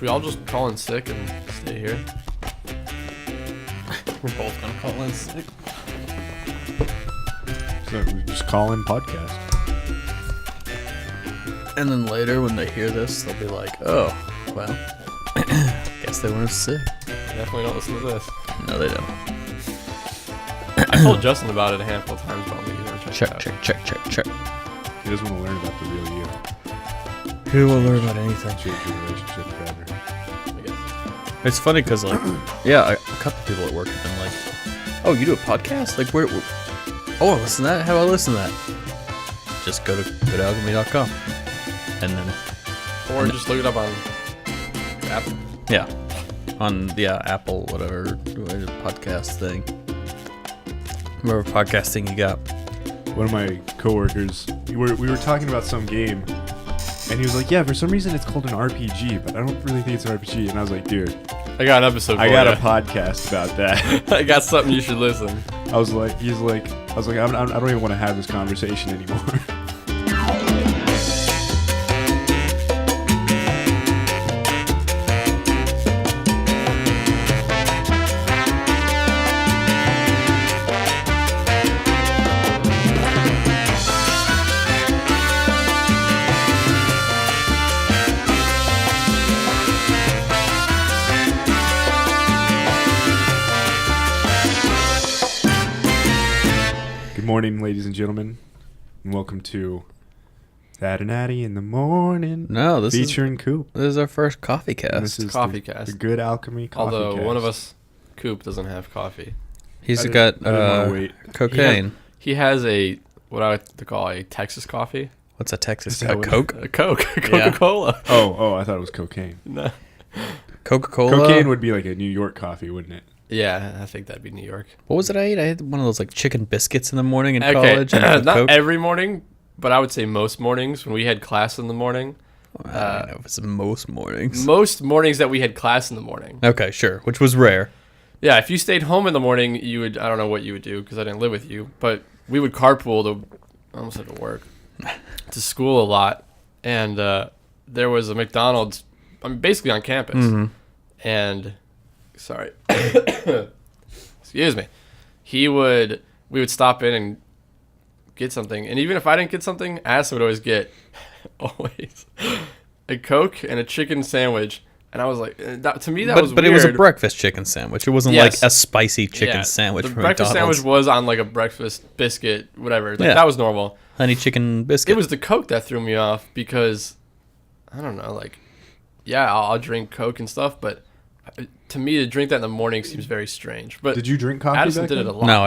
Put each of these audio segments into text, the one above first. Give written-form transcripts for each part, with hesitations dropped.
Should we all just call in sick and stay here? We're both gonna call in sick. So we just call in podcast. And then later when they hear this, they'll be like, oh, well, guess they weren't sick. Definitely don't listen to this. No, they don't. I told Justin about it a handful of times, but I don't think he's ever checked it out. Check. He doesn't want to learn about the real you. Who will learn about anything? Change your relationship forever. It's funny because, like, yeah, a couple people at work have been like, oh, you do a podcast? Like, where oh, I listen to that? How do I listen to that? Just go to alchemy.com. And then... Or just look it up on Apple. Yeah. On, Apple, whatever podcast thing. Whatever podcast thing you got. One of my coworkers, we were talking about some game, and he was like, yeah, for some reason it's called an RPG, but I don't really think it's an RPG. And I was like, dude, I got an episode for I got ya. a podcast about that. I got something you should listen. I was like, I don't even want to have this conversation anymore. Good morning, ladies and gentlemen, and welcome to Thad and Addie in the morning. No, featuring Coop. This is our first coffee cast. This is Coffee the cast. good Alchemy coffee Although cast. one of us, Coop, doesn't have coffee. He's I got didn't wanna wait. cocaine. He has what I like to call a Texas coffee. What's a Texas? Is that A what- Coke? A Coke. Coca-Cola. Oh, I thought it was cocaine. No. Coca-Cola? Cocaine would be like a New York coffee, wouldn't it? Yeah, I think that'd be New York. What was it I ate? I had one of those like chicken biscuits in the morning in college. And not Coke. every morning, but I would say most mornings when we had class in the morning. I don't know if it's most mornings. Most mornings that we had class in the morning. Okay, sure. Which was rare. Yeah, if you stayed home in the morning, you would, I don't know what you would do because I didn't live with you, but we would carpool to, I almost said to work, to school a lot. And there was a McDonald's, basically on campus. Mm-hmm. And, sorry, excuse me. We would stop in and get something. And even if I didn't get something, Ass would always get, always, a Coke and a chicken sandwich. And I was like, to me, that was But weird. it was a breakfast chicken sandwich. It wasn't Yes. like a spicy chicken sandwich The from breakfast McDonald's. sandwich was on like a breakfast biscuit, whatever. Like, Yeah. That was normal. Honey chicken biscuit. It was the Coke that threw me off because, I don't know, like, yeah, I'll drink Coke and stuff, but to me, to drink that in the morning seems very strange. But Did you drink coffee Addison back did it then? a lot. No,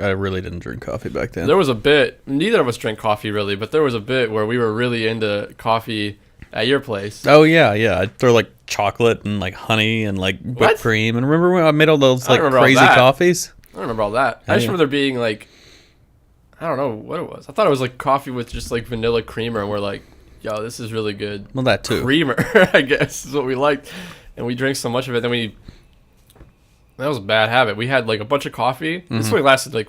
I really didn't drink coffee back then. There was a bit, neither of us drank coffee really, but there was a bit where we were really into coffee at your place. Oh, yeah. I'd throw like chocolate and like honey and like whipped What? cream. And remember when I made all those I like remember all crazy that. coffees? I don't remember all that. Oh, I just yeah. remember there being like, I don't know what it was. I thought it was like coffee with just like vanilla creamer, and we're like, yo, this is really good. Well, that too. Creamer, I guess, is what we liked. And we drank so much of it, then that was a bad habit. We had like a bunch of coffee. This only lasted like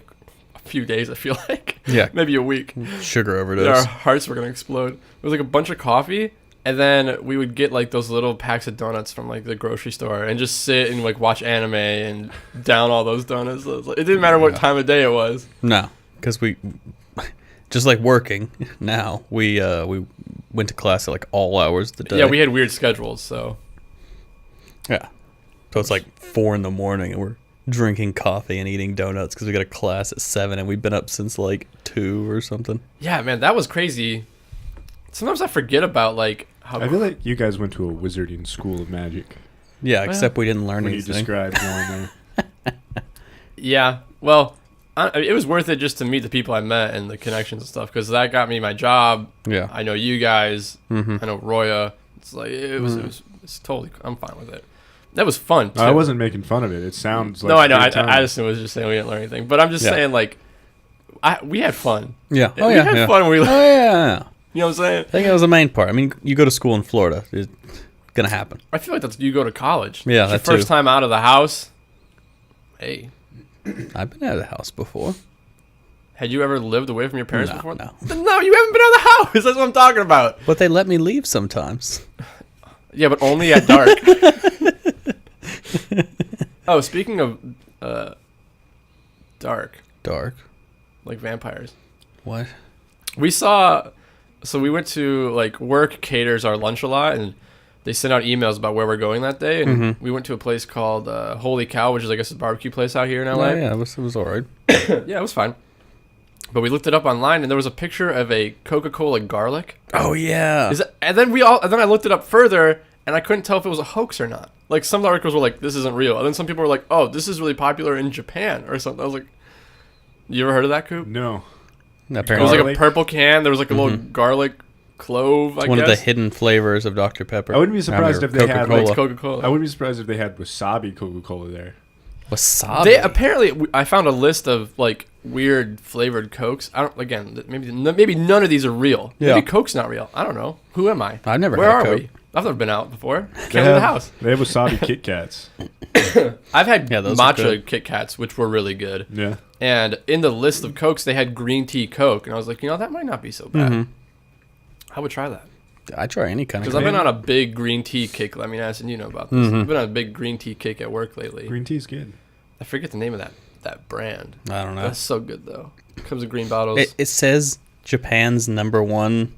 a few days, I feel like. Yeah. Maybe a week. Sugar And overdose. our hearts were going to explode. It was like a bunch of coffee, and then we would get like those little packs of donuts from like the grocery store and just sit and like watch anime and down all those donuts. It didn't matter what time of day it was. No, because we, just like working now, we went to class at like all hours of the day. Yeah, we had weird schedules, so. Yeah. So it's like 4 a.m. and we're drinking coffee and eating donuts because we got a class at 7 and we've been up since like 2 or something. Yeah, man, that was crazy. Sometimes I forget about like how. I feel like you guys went to a wizarding school of magic Yeah, except we didn't learn when you anything. described going there. Yeah, well, it was worth it just to meet the people I met and the connections and stuff because that got me my job. Yeah. I know you guys. Mm-hmm. I know Roya. It's like it's totally. I'm fine with it. That was fun. Too. I wasn't making fun of it. It sounds like No, I know. a good time. Addison was just saying we didn't learn anything, but I'm just Yeah. saying like, we had fun. Yeah. We had fun when we. Oh, yeah. You know what I'm saying? I think that was the main part. I mean, you go to school in Florida. It's going to happen. I feel like that's you go to college. Yeah, It's your that first too. time out of the house. Hey, I've been out of the house before. had you ever lived away from your parents before? No. No, you haven't been out of the house. That's what I'm talking about. But they let me leave sometimes. Yeah, but only at dark. Oh, speaking of dark, like vampires. What? We went to, like, work caters our lunch a lot, and they sent out emails about where we're going that day, and we went to a place called Holy Cow, which is, I guess, a barbecue place out here in LA. Yeah, it was all right. Yeah, it was fine. But we looked it up online, and there was a picture of a Coca-Cola garlic. Oh, yeah. And then I looked it up further, and I couldn't tell if it was a hoax or not. Like, some articles were like, this isn't real. And then some people were like, oh, this is really popular in Japan or something. I was like, you ever heard of that, Coop? No. It was like a purple can. There was like a little garlic clove, I guess. One of the hidden flavors of Dr. Pepper. I wouldn't be surprised if they had Coca-Cola. I wouldn't be surprised if they had wasabi Coca-Cola there. Wasabi? They apparently, I found a list of, like, weird flavored Cokes. Maybe none of these are real. Yeah. Maybe Coke's not real. I don't know. Who am I? I've never Where had are Coke. we? I've never been out before. Can't leave the house. They have wasabi Kit Kats. I've had those are matcha good. Kit Kats, which were really good. Yeah. And in the list of Cokes, they had green tea Coke. And I was like, that might not be so bad. I would try that. I try any kind of Because I've been on a big green tea kick. I mean, Addison, you know about this. I've been on a big green tea kick at work lately. Green tea's good. I forget the name of that brand. I don't know. That's so good, though. It comes in green bottles. It says Japan's #1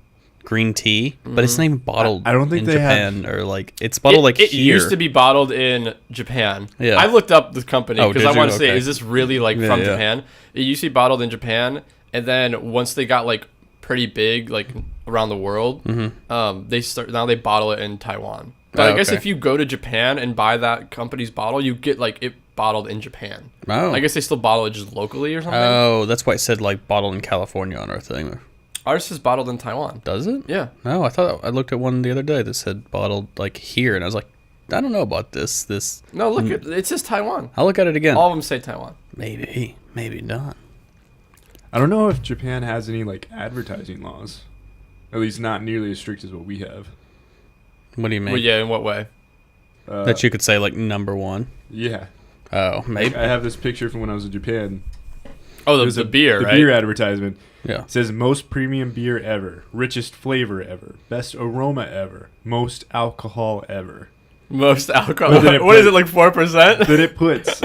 green tea, but it's not even bottled. I don't think in they Japan or like it's bottled it here. used to be bottled in Japan. Yeah. I looked up the company Oh, because did I want to you? say, Okay. is this really like Yeah, from yeah. Japan? It used to be bottled in Japan, and then once they got like pretty big, like around the world, now they bottle it in Taiwan. But I guess okay. if you go to Japan and buy that company's bottle, you get like it bottled in Japan. Oh. I guess they still bottle it just locally or something. Oh, that's why it said like bottled in California on our thing. Ours is bottled in Taiwan. Does it? Yeah. No, I looked at one the other day that said bottled like here, and I was like, I don't know about this. No, look, it says Taiwan. I'll look at it again. All of them say Taiwan. Maybe not. I don't know if Japan has any like advertising laws. At least not nearly as strict as what we have. What do you mean? Well, yeah, in what way? That you could say like #1. Yeah. Oh, maybe. I have this picture from when I was in Japan. Oh, It was the beer, the right? beer advertisement. Yeah. It says most premium beer ever, richest flavor ever, best aroma ever, most alcohol ever. Most alcohol. But then it What is it, like 4%? Then it puts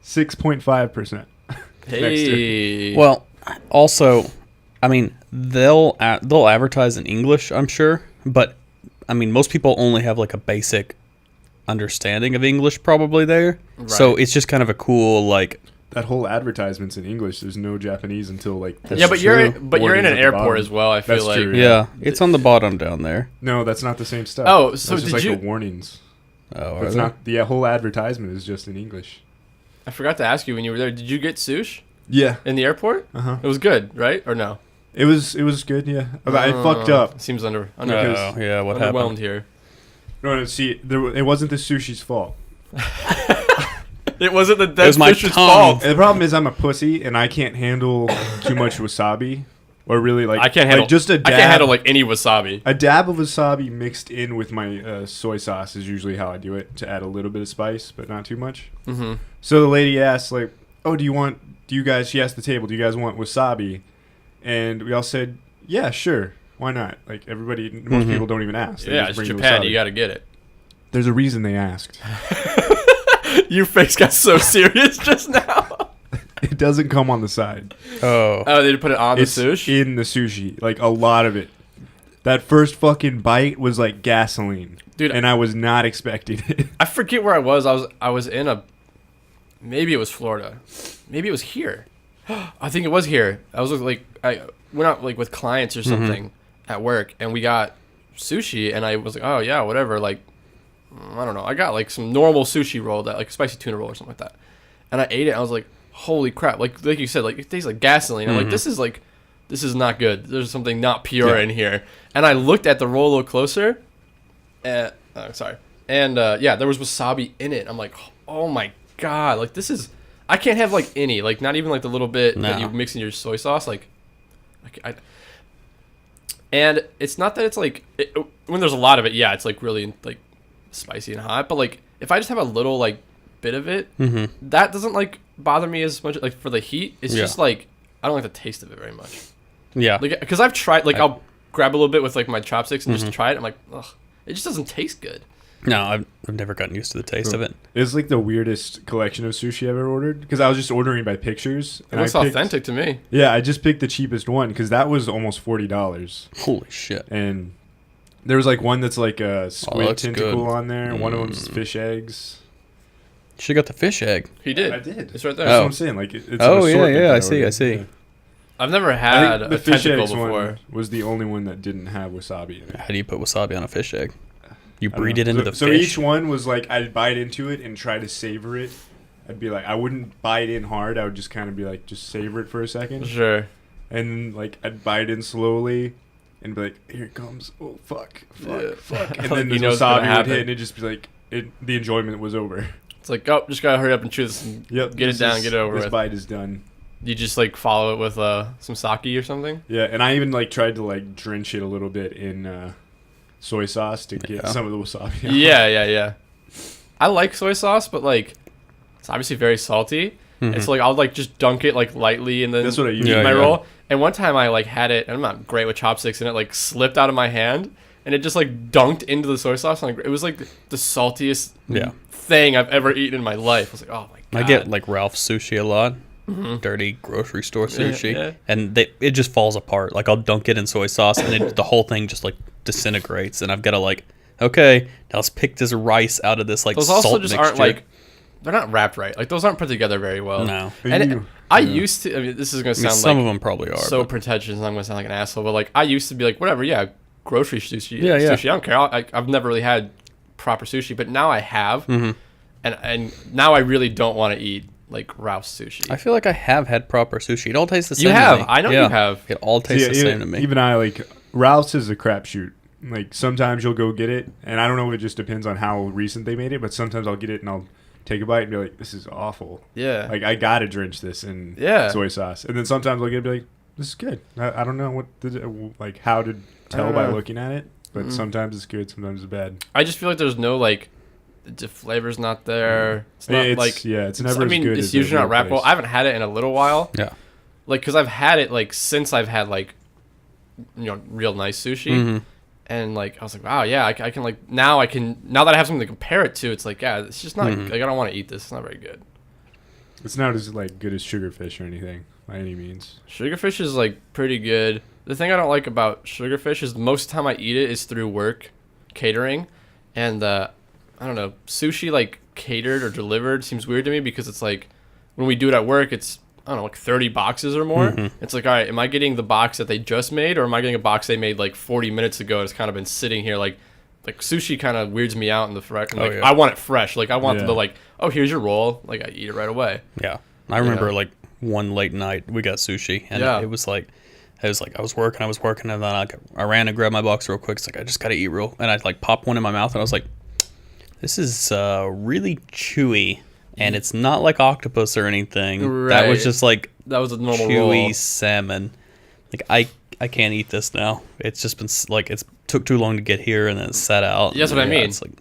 6.5%. Hey. Well, also, I mean, they'll advertise in English, I'm sure, but I mean, most people only have like a basic understanding of English probably there. Right. So it's just kind of a cool like. That whole advertisement's in English. There's no Japanese until like. Yeah, but you're in Warnings an at the airport bottom. as well, I feel That's like. true. Yeah, it's on the bottom down there. No, that's not the same stuff. Oh, so that's just did like you- the warnings. Oh, It's not the whole advertisement is just in English. I forgot to ask you when you were there. Did you get sushi Yeah. in the airport? Uh-huh. It was good, right? Or no? It was good, yeah. I fucked up. Seems Oh, yeah. What underwhelmed happened? here. No, see, it wasn't the sushi's fault. It wasn't the was dead my fish's tongue. fault. And the problem is I'm a pussy and I can't handle too much wasabi, or really like I can't handle like just a dab. I can't handle like any wasabi. A dab of wasabi mixed in with my soy sauce is usually how I do it to add a little bit of spice, but not too much. Mm-hmm. So the lady asked, like, "Oh, she asked the table, do you guys want wasabi?" And we all said, "Yeah, sure. Why not?" Like most people don't even ask. They Yeah, just it's bring the Japan. wasabi. You got to get it. There's a reason they asked. Your face got so serious just now. It doesn't come on the side. Oh. Oh, they put it on the It's sushi? in the sushi, like a lot of it. That first fucking bite was like gasoline, Dude, and I was not expecting it. I forget where I was. I was in maybe it was Florida. Maybe it was here. I think it was here. I was like I went out like with clients or something at work, and we got sushi, and I was like, oh yeah, whatever. Like, I don't know. I got like some normal sushi roll, that like spicy tuna roll or something like that, and I ate it. And I was like, holy crap! Like you said, like it tastes like gasoline. I'm like, this is not good. There's something not pure in here. And I looked at the roll a little closer. Sorry. And yeah, there was wasabi in it. I'm like, oh my god! Like this is. I can't have like any, like not even like the little bit that you mix in your soy sauce. Like, and it's not that it's like when there's a lot of it. Yeah, it's like really like spicy and hot. But like if I just have a little like bit of it, that doesn't like bother me as much. Like for the heat, it's just like I don't like the taste of it very much. Yeah. Like because I've tried. Like I'll grab a little bit with like my chopsticks and just try it. I'm like, ugh. It just doesn't taste good. No, I've never gotten used to the taste of it. It's like the weirdest collection of sushi I've ever ordered because I was just ordering by pictures. It looks authentic to me. Yeah, I just picked the cheapest one because that was almost $40. Holy shit. And there was like one that's like a squid looks tentacle good. on there. One of them's fish eggs. Should got the fish egg. He did. I did. It's right there. That's Oh. what I'm saying. Like it's an Oh, assortment yeah, that I see, ordered. I see. Yeah. I've never I had think a the fish tentacle eggs before. one was the only one that didn't have wasabi in it. How do you put wasabi on a fish egg? You I don't breed know. it into so, the so fish? each one was like I'd bite into it and try to savor it. I'd be like I wouldn't bite in hard. I would just kind of be like just savor it for a second, Sure. and like I'd bite in slowly, and be like, "Here it comes! Oh fuck, Yeah. fuck!" And Like then you the know it's gonna wasabi would happen. hit, and it'd just be like the enjoyment was over. It's like, oh, just gotta hurry up and chew this and Yep, get it down, get it over This with. bite is done. You just like follow it with some sake or something. Yeah, and I even like tried to like drench it a little bit in soy sauce to get Yeah. some of the wasabi out. Yeah. I like soy sauce, but like it's obviously very salty. And so like I'll like just dunk it like lightly and then That's what I eat usually my do. roll. And one time I like had it, and I'm not great with chopsticks, and it like slipped out of my hand, and it just like dunked into the soy sauce. And, like, it was like the saltiest Yeah. thing I've ever eaten in my life. I was like, oh my god. I get like Ralph's sushi a lot. Dirty grocery store sushi. yeah. And it just falls apart. Like I'll dunk it in soy sauce and the whole thing just like disintegrates. And I've got to like, okay, now let's pick this rice out of this like those salt also just mixture. aren't like they're not wrapped right. Like those aren't put together very well. No. And I used to. I mean, this is gonna I mean, sound some like of them probably are. so but pretentious, and I'm gonna sound like an asshole. But like I used to be like, whatever, yeah, grocery sushi. Yeah. Sushi. I don't care. I've never really had proper sushi, but now I have, and now I really don't want to eat like Ralph's sushi. I feel like I have had proper sushi. It all tastes the same. You to have. me. I know Yeah. you have. It all tastes the same to me. Even I like Ralph's is a crapshoot. Like sometimes you'll go get it, and I don't know if it just depends on how recent they made it, but sometimes I'll get it and I'll take a bite and be like, "This is awful." Yeah. Like I gotta drench this in Yeah. soy sauce, and then sometimes I'll get it and be like, "This is good." I don't know like how to tell by know. looking at it, but sometimes it's good, sometimes it's bad. I just feel like there's no like the flavor's not there. It's not It's like it's never I mean, as good it's as usually a not real wrapped well. place. I haven't had it in a little while. Yeah. Like, cause I've had it like since I've had like, real nice sushi, and like I was like, wow, yeah, I can like now that I have something to compare it to, it's like, yeah, it's just not like I don't want to eat this. It's not very good. It's not as like good as sugarfish or anything by any means. Sugarfish is like pretty good. The thing I don't like about sugarfish is most of the time I eat it is through work, catering, and I don't know, sushi like catered or delivered seems weird to me because it's like when we do it at work, it's I don't know, like 30 boxes or more. It's like, all right, am I getting the box that they just made, or am I getting a box they made like 40 minutes ago? It's kind of been sitting here like sushi kind of weirds me out in the fresh. Like, yeah. I want it fresh. Like I want them Yeah. to like, oh, here's your roll. Like I eat it right away. Yeah. I remember Yeah. like one late night we got sushi and Yeah. it was like I was working and then I ran and grabbed my box real quick. It's like I just gotta eat real, and I like popped one in my mouth and I was like, this is really chewy, and it's not like octopus or anything. That was Right. just like That was a normal chewy roll. salmon. Like I can't eat this now. It's just been like it's took too long to get here and then it sat out. That's what I mean. It's like,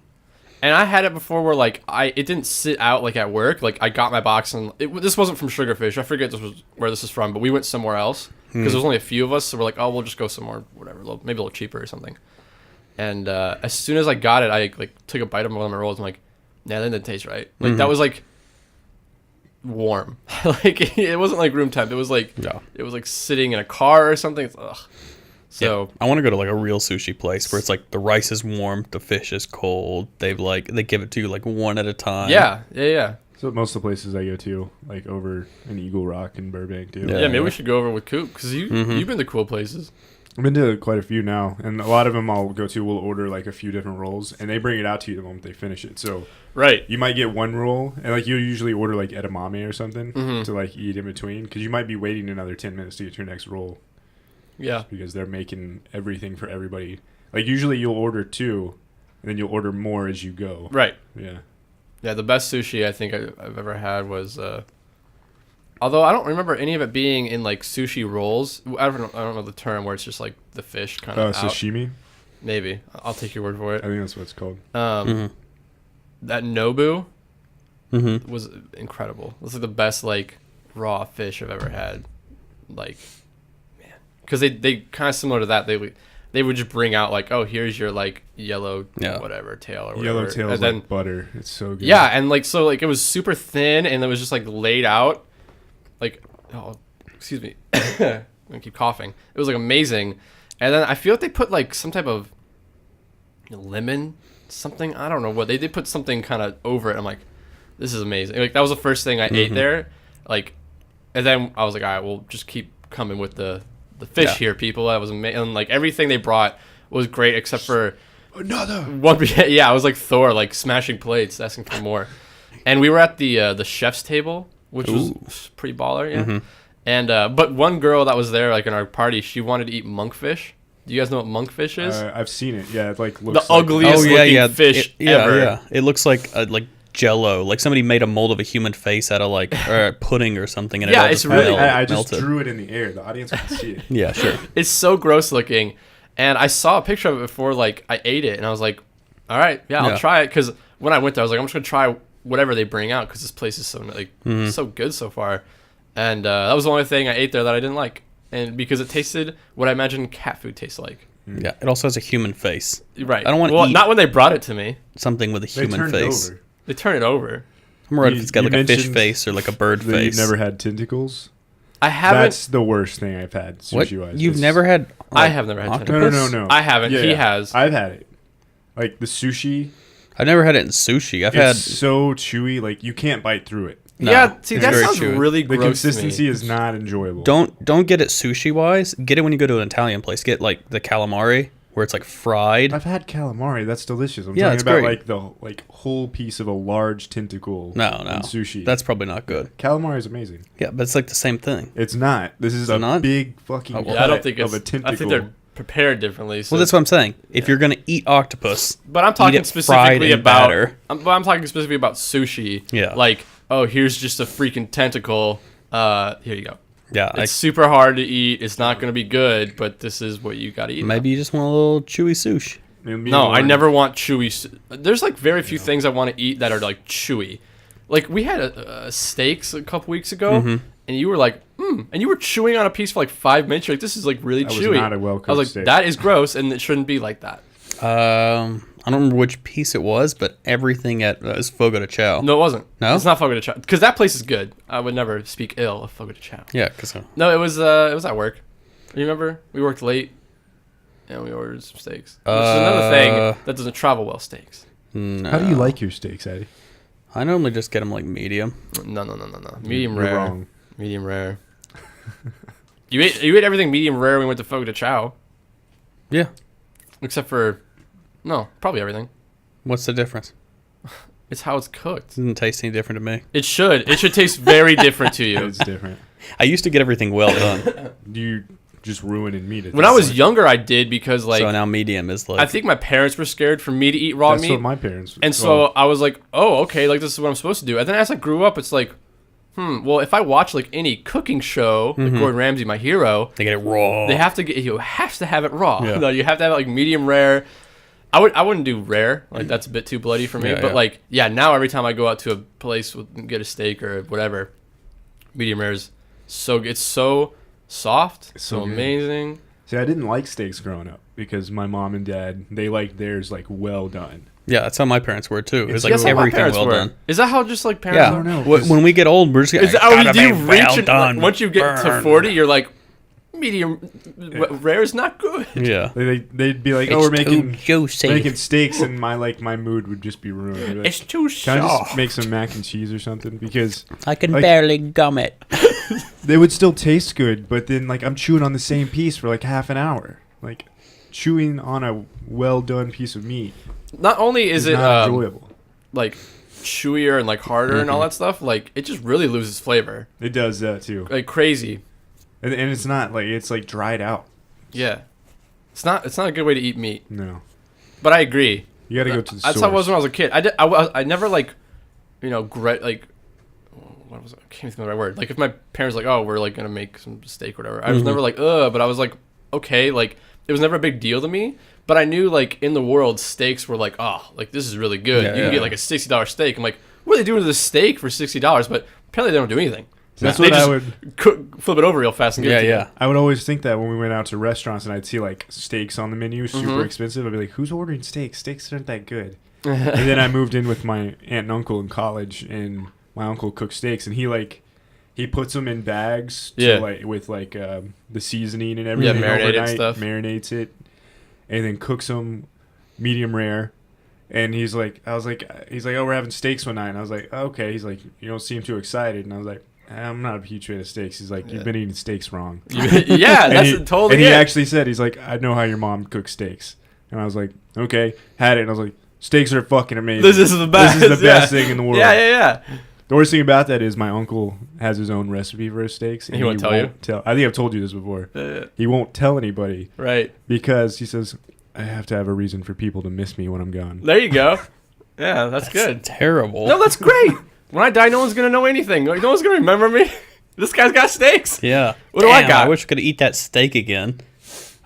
And I had it before where like it didn't sit out like at work. Like I got my box and this wasn't from Sugarfish. I forget where this is from, but we went somewhere else because there's only a few of us. So we're like, oh, we'll just go somewhere, whatever, maybe a little cheaper or something. And as soon as I got it, I like took a bite of one of my rolls. I'm like, nah, that didn't taste right. Like that was like warm. Like it wasn't like room temp. It was like Yeah. it was like sitting in a car or something. Ugh. So I want to go to like a real sushi place where it's like the rice is warm, the fish is cold. They give it to you like one at a time. yeah. So most of the places I go to, like over in Eagle Rock and Burbank too. Yeah. Yeah, maybe we should go over with Coop because you've been to cool places. I've been to quite a few now, and a lot of them I'll go to. We'll order like a few different rolls, and they bring it out to you the moment they finish it. So Right. you might get one roll, and like you usually order like edamame or something to like eat in between, because you might be waiting another 10 minutes to get your next roll, Yeah. because they're making everything for everybody. Like usually you'll order two, and then you'll order more as you go. Right. Yeah. Yeah, the best sushi I think I've ever had was, although I don't remember any of it being in like sushi rolls. I don't know the term where it's just like the fish kind of out. Sashimi. Maybe I'll take your word for I it. think that's what it's called. That Nobu was incredible. It was like the best like raw fish I've ever had. Like, man, because they kind of similar to that. they would just bring out like, oh, here's your like yellow Yeah. whatever tail or whatever. Yellow tail is and then like butter. It's so good. yeah, and like so like it was super thin and it was just like laid out, like oh excuse me, I'm gonna keep coughing. It was like amazing, and then I feel like they put like some type of lemon something, I don't know what they did, put something kind of over it. I'm like, this is amazing. Like that was the first thing I ate there, like, and then I was like, all right, we'll just keep coming with the fish here, people. That was amazing. And like everything they brought was great except for Another one. Yeah, I was like Thor, like smashing plates, asking for more. And we were at the chef's table, which was pretty baller, yeah. And but one girl that was there, like in our party, she wanted to eat monkfish. Do you guys know what monkfish is? I've seen it. Yeah, it like looks the like ugliest looking fish ever. Yeah, it looks like Jello, like somebody made a mold of a human face out of like pudding or something, and Yeah, it all it's just really- I just melted. drew it in the air. The audience can see it. Yeah, sure. It's so gross looking, and I saw a picture of it before like I ate it, and I was like, all right, yeah, I'll Yeah. try it. Because when I went there, I was like, I'm just gonna try whatever they bring out because this place is so like so good so far. And that was the only thing I ate there that I didn't like, and because it tasted what I imagine cat food tastes like. Yeah, it also has a human face. Right. I don't want to well, eat not when they brought it to me. something with a They human turned it face. over. They turn it over. I'm worried if You- it's got you like a fish mentioned face or like a bird That face. you've never had tentacles. I haven't. That's the worst thing I've had What? sushi wise. You've never had? I have never had octopus? No. I haven't. He has. I've had it. Like the sushi, I've never had it in sushi. I've it's had. so chewy. Like you can't bite through it. No, Yeah. See, it's that very sounds chewy. really The gross to consistency me. is not enjoyable. Don't get it sushi wise. Get it when you go to an Italian place. Get like the calamari where it's like fried. I've had calamari. That's delicious. I'm Yeah, talking it's about great. like the whole piece of a large tentacle. No. in sushi. That's probably not good. calamari is amazing. Yeah, but it's like the same thing. It's not. This is a not? big fucking. Oh, well, Yeah, I don't cut think of it's. a tentacle. I think they're prepared differently. So Well, that's what I'm saying. If you're gonna eat octopus, But I'm talking it fried specifically in about. batter. I'm talking specifically about sushi. Yeah. Like, oh, here's just a freaking tentacle. Here you go. yeah, It's super hard to eat. It's not going to be good, but this is what you got to eat. maybe you just want a little chewy sushi. No, I never want chewy. There's like very few things I want to eat that are like chewy. Like we had a steaks a couple weeks ago, Mm-hmm. and you were like, and you were chewing on a piece for like 5 minutes. You're like, this is like really That was chewy. not a well-cooked I was like, steak. that is gross, and it shouldn't be like that. I don't remember which piece it was, but everything at is Fogo de Chao. No, it wasn't. No? It's not Fogo de Chao. Because that place is good. I would never speak ill of Fogo de Chao. Yeah, because No, it was at work. You remember? We worked late, and we ordered some steaks. Which is another thing that doesn't travel well, steaks. How do you like your steaks, Eddie? I normally just get them like medium. No. Medium You're rare. wrong. Medium rare. You ate everything medium rare when we went to Fogo de Chao. Yeah. Except for... No, probably everything. What's the difference? It's how it's cooked. Doesn't taste any different to me. It should. It should taste very different to you. It's different. I used to get everything well done, You just ruining meat. at When this I was point. younger, I did because, like... so now medium is like. I think my parents were scared for me to eat raw That's meat. what my parents. And so I was like, oh, okay, like this is what I'm supposed to do. And then as I grew up, it's like, well, if I watch like any cooking show, like Gordon Ramsay, my hero, they get it raw. they have to get you have to have it raw. Yeah. No, you have to have it like medium rare. I wouldn't do rare, like that's a bit too bloody for me. Yeah, but yeah. like now every time I go out to a place and get a steak or whatever, medium rare is it's so soft, It's so so good. amazing. See, I didn't like steaks growing up because my mom and dad they liked theirs like well done. Yeah, that's how my parents were too. It was It's like That's how my everyththing parents well were. done. Is that how just like parents Yeah. are? don't know, Wh- 'cause- when we get old, we're just Is gotta do you be reach well it done. once you get to Burn. 40? You're like medium rare is not good. Yeah. They'd be like, It's "Oh, we're too making juicy. steaks," and my mood would just be ruined. I'd be like, It's too can I soft. just make some mac and cheese or something? Because I can like- barely gum it. they would still taste good, but then like I'm chewing on the same piece for like half an hour. Like chewing on a well done piece of meat Not only is it not enjoyable. like chewier and like harder and all that stuff, like it just really loses flavor It does that too, like crazy. and it's not like it's like dried out. Yeah, it's not a good way to eat meat. No, But I agree. you got to go to the That's source. how it was when I was a kid. I never like, like. What was it? I can't think of the right word. Like if my parents were like, oh, we're like gonna make some steak or whatever. I was never like, but I was like, okay, like it was never a big deal to me. But I knew like in the world, steaks were like, oh, like this is really good. Yeah, you can yeah. get like a $60 steak. I'm like, what are they doing to the steak for $60? But apparently they don't do anything. That's They what I just would. flip it over real fast and get Yeah, it to you. yeah. I would always think that when we went out to restaurants and I'd see like steaks on the menu, super Mhm. expensive. I'd be like, "Who's ordering steaks? Steaks aren't that good." And then I moved in with my aunt and uncle in college, and my uncle cooks steaks, and he puts them in bags to Yeah. like with like the seasoning and everything marinate and overnight, stuff. marinates it, and then cooks them medium rare. And he's like, "Oh, we're having steaks one night." And I was like, oh, "Okay." He's like, "You don't seem too excited." And I was like, "I'm not a huge fan of steaks." He's like, "You've been eating steaks wrong." Yeah, And that's totally And he it. actually said, he's like, "I know how your mom cooks steaks." And I was like, "Okay." Had it, and I was like, "Steaks are fucking amazing. This is the best. This is the best thing in the world." Yeah. The worst thing about that is my uncle has his own recipe for his steaks. And He won't tell you? I think I've told you this before. He won't tell anybody Right. because he says, "I have to have a reason for people to miss me when I'm gone." There you go. Yeah, that's good. Terrible. No, that's great. When I die, no one's gonna know anything. Like, no one's gonna remember me. This guy's got steaks. Yeah. What do I Damn, got? I wish I could eat that steak again.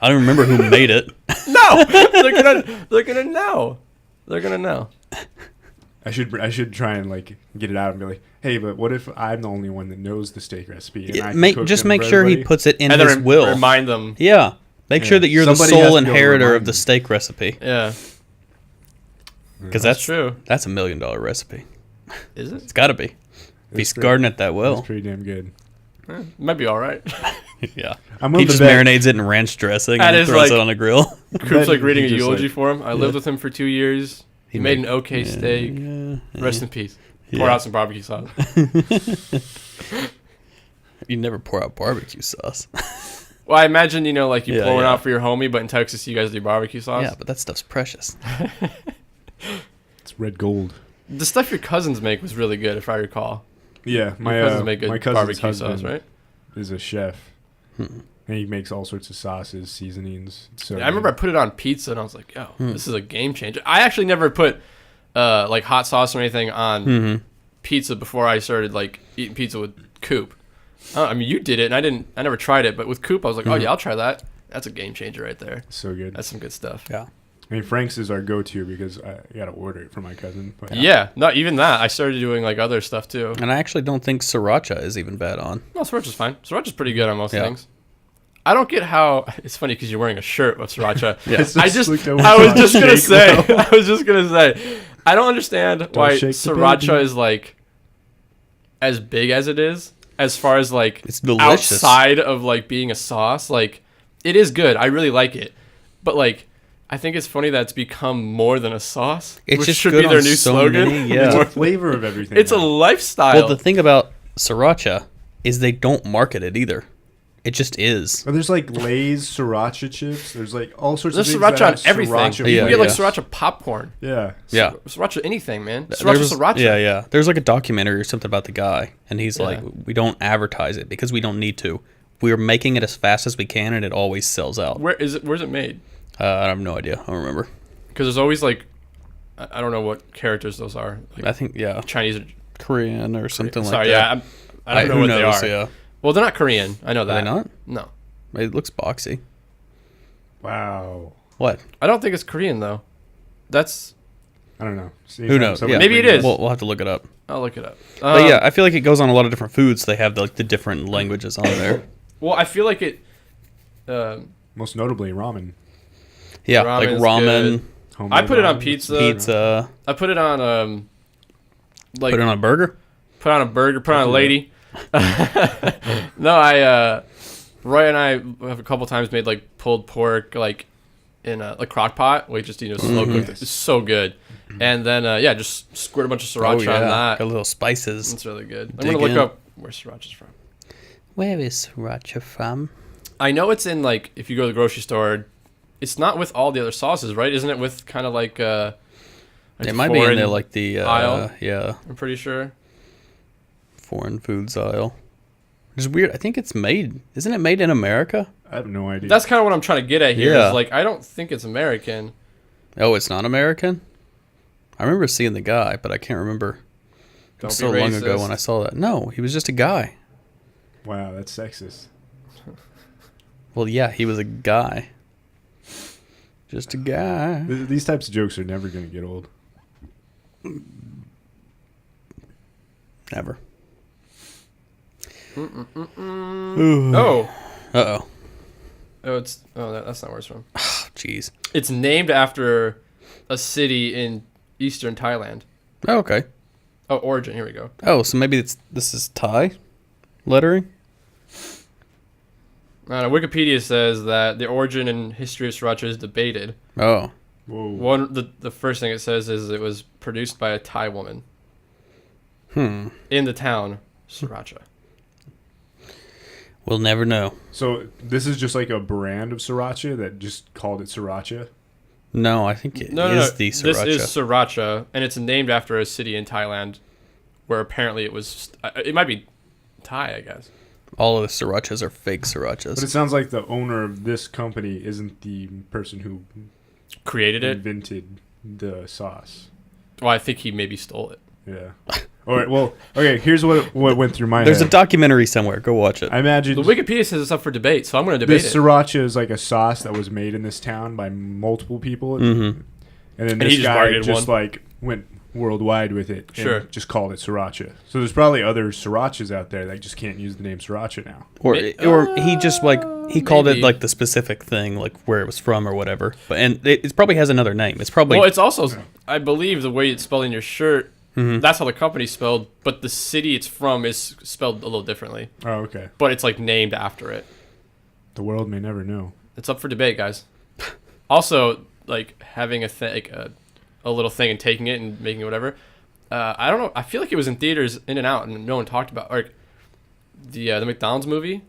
I don't remember who made it. No, they're gonna know. They're gonna know. I should try and like get it out and be like, "Hey, but what if I'm the only one that knows the steak recipe?" And I can cook Just them make for sure he everybody?" puts it in And his then will. remind them. Yeah. Make Yeah. sure that you're Somebody the has sole to be able to inheritor remind of the them. steak recipe. Yeah, Because that's true. That's $1 million recipe. Is it? It's got to be. If he's pretty- guarding it that well. That's pretty damn good. Might be all right. Yeah. I'm He willing just to bet. marinades it in ranch dressing That and is throws like- it on the grill. Coop's like He reading a just, eulogy like- for him. I lived with him for 2 years. He made an okay Yeah, steak. yeah, Rest yeah. in peace. Yeah. Pour out some barbecue sauce. You never pour out barbecue sauce. Well, I imagine, like you Yeah, pour one yeah. out for your homie, but in Texas you guys do barbecue sauce. Yeah, but that stuff's precious. It's red gold. The stuff your cousins make was really good, if I recall. Yeah, Your cousins make good my cousin's barbecue husband sauce, right? is a chef, Hmm. and he makes all sorts of sauces, seasonings. So Yeah, I remember I put it on pizza and I was like, yo, this is a game changer. I actually never put like hot sauce or anything on Mm-hmm. pizza before I started like eating pizza with Coop. I mean, you did it, and I never tried it, but with Coop, I was like, oh yeah, I'll try that. That's a game changer right there. so good. That's some good stuff. Yeah. I mean, Frank's is our go-to because I got to order it for my cousin. But Yeah, not even that. I started doing like other stuff too. And I actually don't think sriracha is even bad on. No, sriracha's fine. Sriracha's pretty good on most Yeah. things. I don't get how it's funny because you're wearing a shirt with sriracha. Yeah. It's I just just, like I was one just gonna shake say, well. I was just gonna say, I don't understand why shake the sriracha baby. is like as big as it is, as far as like It's delicious. outside of like being a sauce. Like it is good. I really like it, but like I think it's funny that it's become more than a sauce. It's which just should good be their on new so slogan. many- It's yeah. a flavor of everything. It's a now. lifestyle. Well, the thing about sriracha is they don't market it either. It just is. But there's like Lay's sriracha chips. There's like all sorts There's of things that sriracha on have everything. sriracha You Yeah, can get like yeah. sriracha popcorn. Yeah. Yeah. Sriracha anything, man. There Sriracha was- sriracha. Yeah, yeah. There's like a documentary or something about the guy, and he's Yeah. like, we don't advertise it because we don't need to. We're making it as fast as we can, and it always sells out. Where is it? Where's it made? I have no idea. I don't remember. Because there's always like, I don't know what characters those are. Like I think, yeah, Chinese. Or, Korean or something like sorry, that. yeah, I don't know who what knows, they are. Yeah. Well, they're not Korean. I know Are that. they not? No, It looks boxy. Wow. What? I don't think it's Korean though. That's. I don't know. See, Who knows? somebody Yeah. Maybe it bring is. We'll have to look it up. I'll look it up. But yeah, I feel like it goes on a lot of different foods. They have the different languages on there. Well, I feel like it. Most notably ramen. Yeah, like Ramen's ramen, good. Homemade I put it on ramen. pizza. pizza. I put it on like Put it on a burger. put on a burger, put on a lady. No, Roy and I have a couple times made like pulled pork like in a crock pot, we just slow cooked it. It's so good. And then just squirt a bunch of sriracha on that. Got little spices. It's really good. I'm Dig gonna look in. up where sriracha's from. Where is sriracha from? I know it's in like if you go to the grocery store, it's not with all the other sauces, right? Isn't it with kind of like It might be in there like the aisle? yeah, I'm pretty sure. foreign foods aisle. Which is weird. I think it's made. Isn't it made in America? I have no idea. That's kind of what I'm trying to get at here. Yeah. Is like I don't think it's American. Oh, it's not American? I remember seeing the guy, but I can't remember. It Don't was be so long ago racist. when I saw that. No, he was just a guy. Wow, that's sexist. Well, yeah, he was a guy. Just a guy. These types of jokes are never going to get old. Never. Oh. Uh-oh. That's not where it's from. Jeez. It's named after a city in eastern Thailand. Oh, okay. Oh, origin. Here we go. Oh, so maybe this is Thai lettering? Wikipedia says that the origin and history of sriracha is debated. Oh. Whoa. The first thing it says is it was produced by a Thai woman. In the town Sriracha. We'll never know. So this is just like a brand of sriracha that just called it sriracha? No, I think it is the sriracha. This is Sriracha, and it's named after a city in Thailand where apparently it was... It might be Thai, I guess. All of the srirachas are fake srirachas. But it sounds like the owner of this company isn't the person who created it, invented the sauce. Well, I think he maybe stole it. Yeah. All right. Well, okay. Here's what went through my There's head. a documentary somewhere. Go watch it. I imagine The Wikipedia says it's up for debate, so I'm going to debate this it. sriracha is like a sauce that was made in this town by multiple people, and then this he just guy marketed just one. like went worldwide with it. And Sure. just called it sriracha. So there's probably other srirachas out there that just can't use the name sriracha now. Or he just like he called maybe. it like the specific thing, like where it was from or whatever. But it probably has another name. It's probably Well, it's also, I believe, the way it's spelled in your shirt. That's how the company's spelled, but the city it's from is spelled a little differently. Oh, okay. But it's like named after it. The world may never know. It's up for debate, guys. Also, like having a little thing and taking it and making it whatever. I don't know. I feel like it was in theaters, in and out, and no one talked about like the McDonald's movie,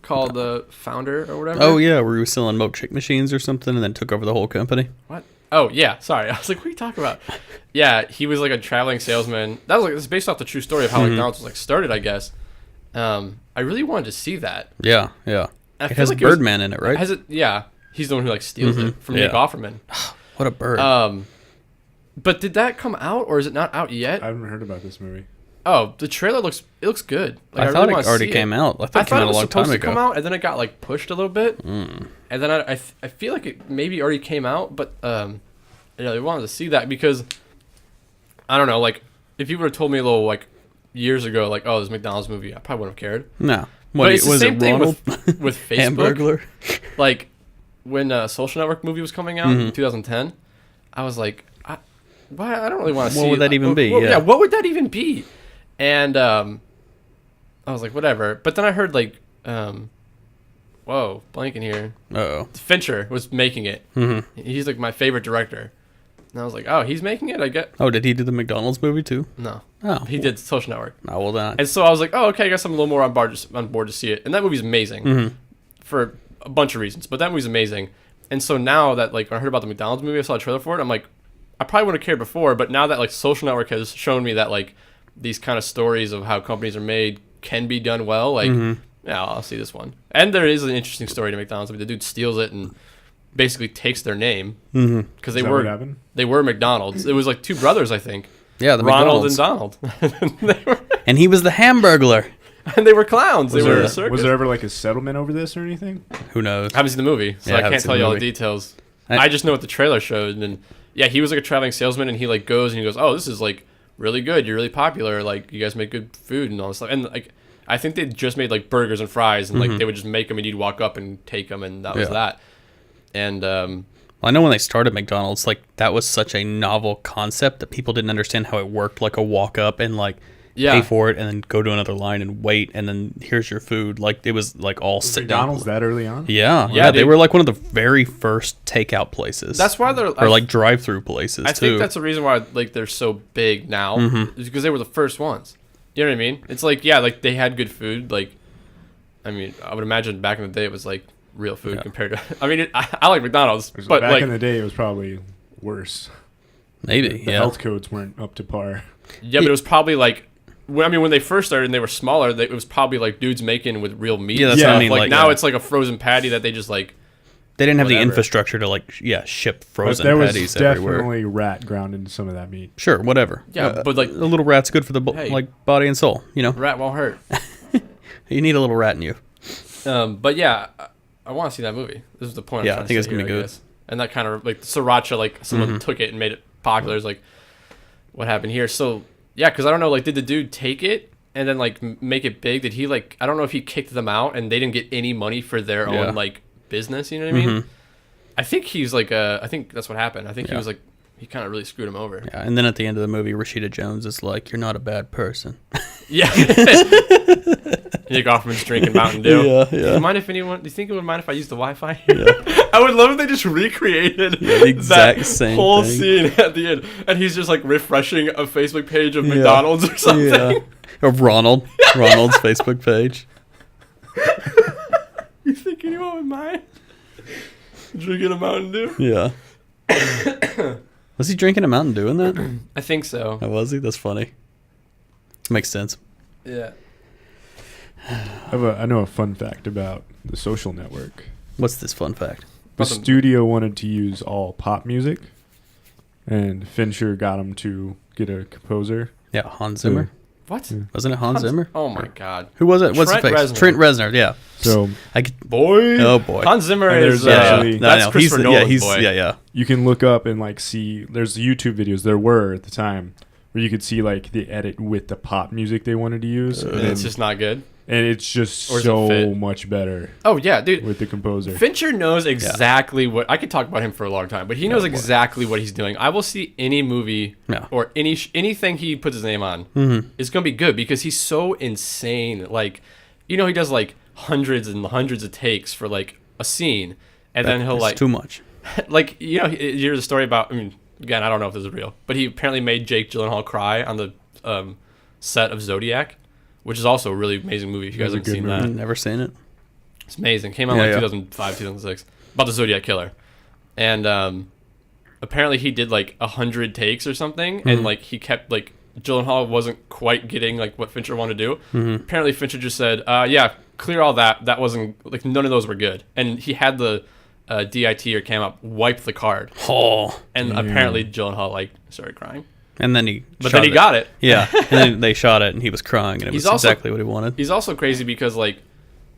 called The Founder or whatever. Oh yeah, where he was selling milkshake machines or something, and then took over the whole company. What? Oh yeah, sorry. I was like, what are you talking about? Yeah, he was like a traveling salesman. That was like it's based off the true story of how McDonald's was like started, I guess. I really wanted to see that. Yeah. I It feel has like Birdman in it, right? Has it? Yeah, he's the one who like steals it from Nick Yeah. Offerman. What a bird. But did that come out or is it not out yet? I haven't heard about this movie. Oh, the trailer looks good. Like, I thought really it wanna already see came out. I thought it came thought out it a was long supposed time to come ago. out, and then it got like pushed a little bit, and then I feel like it maybe already came out, but I wanted to see that because I don't know, like if you would have told me a little like years ago, like oh, this McDonald's movie, I probably wouldn't have cared. No. But it's the was same it thing Ronald? with Facebook. Hamburglar? Like when Social Network movie was coming out in 2010, I was like, why? I don't really want to see. What would that even be? Yeah, what would that even be? And I was like, whatever. But then I heard like, whoa, blanking here. Uh-oh. Fincher was making it. He's like my favorite director. And I was like, oh, he's making it? I get. Oh, did he do the McDonald's movie too? No. Oh. He did Social Network. Oh, well then. And so I was like, oh, okay, I guess I'm a little more on board to see it. And that movie's amazing for a bunch of reasons. But that movie's amazing. And so now that like when I heard about the McDonald's movie, I saw a trailer for it. I'm like, I probably wouldn't have cared before, but now that like Social Network has shown me that like these kind of stories of how companies are made can be done well, like yeah, I'll see this one. And there is an interesting story to McDonald's. I mean, the dude steals it and basically takes their name because Is that what happened? they were McDonald's. It was like two brothers, I think. Yeah, the Ronald McDonald's. and Donald. And he was the Hamburglar. And they were clowns. They were in a circus. Was there ever like a settlement over this or anything? Who knows? I haven't seen the movie, so Yeah, I I haven't can't seen tell the you all the movie. details. I just know what the trailer showed, and then, yeah, he was like a traveling salesman, and he like goes and he goes, "Oh, this is like really good. You're really popular. Like you guys make good food and all this stuff." And like I think they just made like burgers and fries, and like they would just make them, and you'd walk up and take them, and that was Yeah. that. And I know when they started McDonald's, like that was such a novel concept that people didn't understand how it worked. Like a walk up and like pay for it, and then go to another line and wait, and then here's your food. Like it was like all sit McDonald's down. that early on? Yeah, they dude. were like one of the very first takeout places. that's why they're or like drive-through places I too. think that's the reason why like they're so big now is because they were the first ones. You know what I mean? It's like yeah, like they had good food. Like I mean, I would imagine back in the day it was like real food compared to. I mean, I like McDonald's, but back like in the day, it was probably worse. Maybe, The yeah. health codes weren't up to par. yeah, but it was probably like. When they first started and they were smaller, it was probably like dudes making with real meat. Yeah, that's what I mean, Like, like, now yeah. it's like a frozen patty that they just like. They didn't have the whatever. infrastructure to like ship But frozen there was patties definitely everywhere. rat ground into some of that meat. Sure, whatever. Yeah, but, like- a little rat's good for the Hey. like body and soul. You know, Rat won't hurt. you need a little rat in you. But yeah, I want to see that movie. This is the point. I'm Yeah, trying I think to it's say gonna be here, I good. guess. And that kind of like sriracha, like someone took it and made it popular. Is like what happened here. So yeah, because I don't know, like did the dude take it and then like make it big, did he like, I don't know if he kicked them out and they didn't get any money for their own like business, you know what I mean? I think he's like I think that's what happened. I think he was like, he kind of really screwed him over. Yeah, and then at the end of the movie, Rashida Jones is like, "You're not a bad person." Yeah. Nick Offerman's drinking Mountain Dew. Yeah. Do you think it would mind if I used the Wi-Fi? Yeah. I would love if they just recreated the exact same whole thing. scene at the end, and he's just like refreshing a Facebook page of McDonald's or something. Yeah. Or Ronald's Facebook page. You think anyone would mind drinking a Mountain Dew? Yeah. Was he drinking a Mountain Dew in that? I think so. Oh, was he? That's funny. Makes sense. Yeah. I know a fun fact about The Social Network. What's this fun fact? The studio wanted to use all pop music, and Fincher got him to get a composer. Yeah, Hans Zimmer. What? Yeah. Wasn't it Hans Zimmer? Oh my God. Who was it? What's his Trent face? Reznor. Trent Reznor. Yeah. So Boy. Oh boy. Hans Zimmer And is there's actually- No, that's no, Christopher Nolan's boy. Yeah. you can look up and like see. There's YouTube videos. There were at the time where you could see like the edit with the pop music they wanted to use, And it's just not good. and it's just Or does it so fit? much better Oh yeah, dude. with the composer. Fincher knows exactly what I could talk about him for a long time, but he knows exactly what he's doing. I will see any movie or anything he puts his name on is gonna be good because he's so insane. Like, you know, he does like hundreds and hundreds of takes for like a scene, and then he'll like too much. like, you know, you hear the story about. I mean, again, I don't know if this is real, but he apparently made Jake Gyllenhaal cry on the set of Zodiac, which is also a really amazing movie. If you guys haven't seen that, Never seen it. it's amazing. Came out like 2005, 2006. About the Zodiac Killer. And apparently he did like 100 takes or something. And like he kept like Gyllenhaal wasn't quite getting like what Fincher wanted to do. Apparently Fincher just said, yeah, clear all that. That wasn't like none of those were good. And he had the DIT or cam up wipe the card. Oh. And apparently Gyllenhaal like started crying. And then he got it. Yeah. And then they shot it and he was crying and it was also- exactly what he wanted. He's also crazy because like